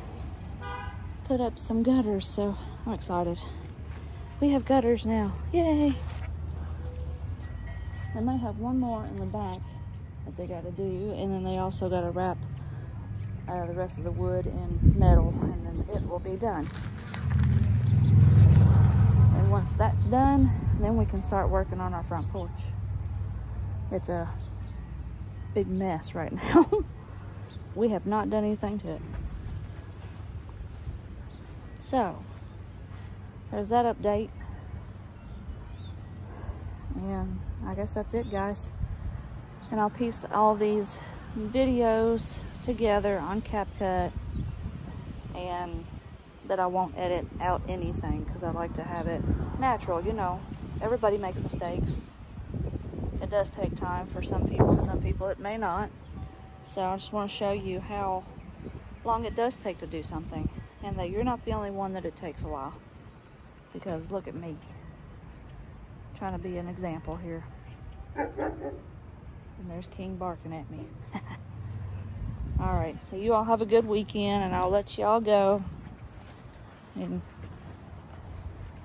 put up some gutters, so I'm excited. We have gutters now, yay! They might have one more in the back that they got to do, and then they also got to wrap the rest of the wood in metal, and then it will be done. And once that's done, then we can start working on our front porch. It's a big mess right now. We have not done anything to it. So, there's that update. And I guess that's it, guys. And I'll piece all these videos together on CapCut, and that I won't edit out anything because I like to have it natural. You know, everybody makes mistakes. It does take time for some people it may not. So I just want to show you how long it does take to do something, and that you're not the only one that it takes a while. Because look at me, trying to be an example here. And there's King barking at me. All right, so you all have a good weekend, and I'll let y'all go. And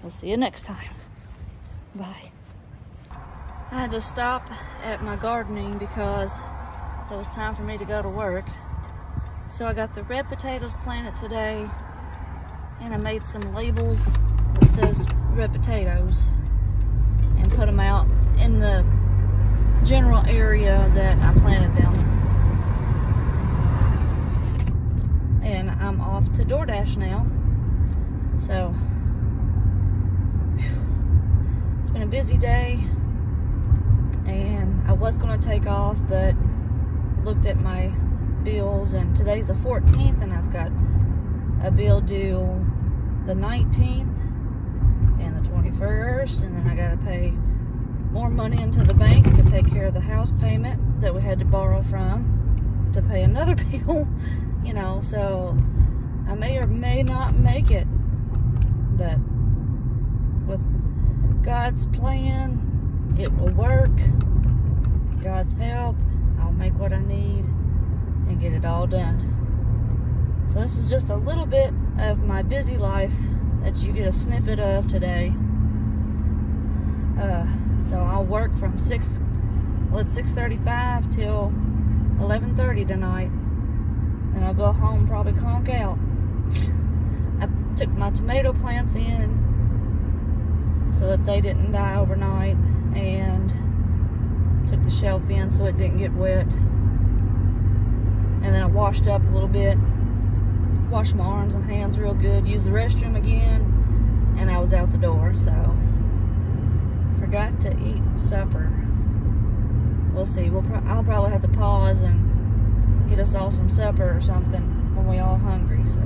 we'll see you next time. Bye. I had to stop at my gardening because it was time for me to go to work. So I got the red potatoes planted today, and I made some labels that says red potatoes and put them out in the general area that I planted them. And I'm off to DoorDash now. So it's been a busy day, and I was gonna take off, but looked at my bills, and today's the 14th, and I've got a bill due the 19th and the 21st, and then I gotta pay more money into the bank to take care of the house payment that we had to borrow from to pay another bill, you know, so I may or may not make it, but with God's plan, it will work. With God's help, I'll make what I need and get it all done. So this is just a little bit of my busy life that you get a snippet of today. So I'll work from 6:35 till 11:30 tonight. And I'll go home, probably conk out. I took my tomato plants in so that they didn't die overnight, and took the shelf in so it didn't get wet. And then I washed up a little bit, washed my arms and hands real good, used the restroom again, and I was out the door. So forgot to eat supper. We'll see. I'll probably have to pause and get us all some supper or something when we all hungry. So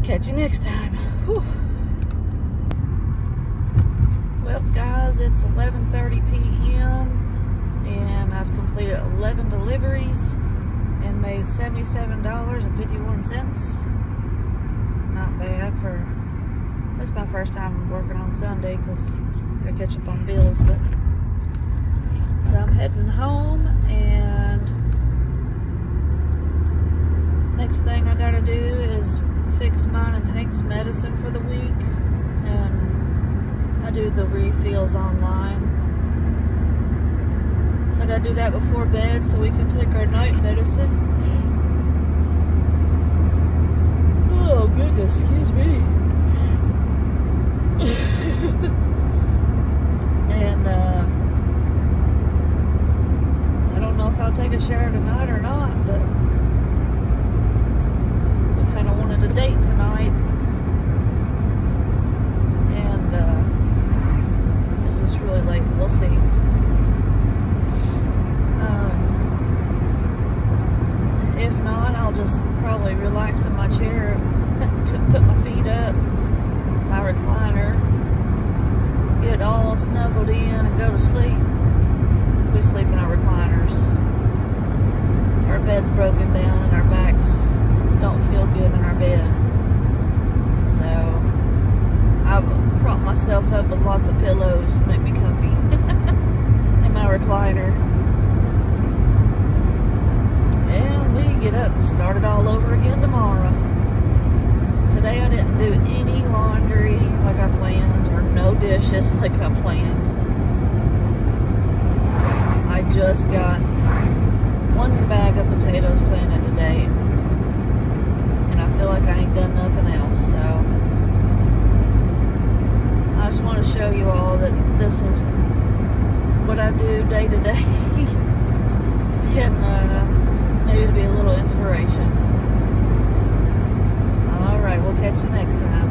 catch you next time. Whew. Well, guys, it's 11:30 p.m. and I've completed 11 deliveries and made $77.51. Not bad for, this is my first time working on Sunday because I gotta catch up on bills. But so I'm heading home, and next thing I gotta do is fix mine and Hank's medicine for the week, and I do the refills online. So I gotta do that before bed so we can take our night medicine. Oh goodness, excuse me. And I don't know if I'll take a shower tonight or not, but we kind of wanted a date tonight. And it's just really late. We'll see. If not, I'll just probably relax in my chair and put my feet up, my recliner, get all snuggled in and go to sleep. We sleep in our recliners. Our bed's broken down and our backs don't feel good in our bed. So I've propped myself up with lots of pillows to make me comfy in my recliner. And we get up and start it all over again tomorrow. Today I didn't do any laundry like I planned, or no dishes like I planned. I just got one bag of potatoes planted today, and I feel like I ain't done nothing else. So I just want to show you all that this is what I do day to day, and maybe it'll be a little inspiration. All right, we'll catch you next time.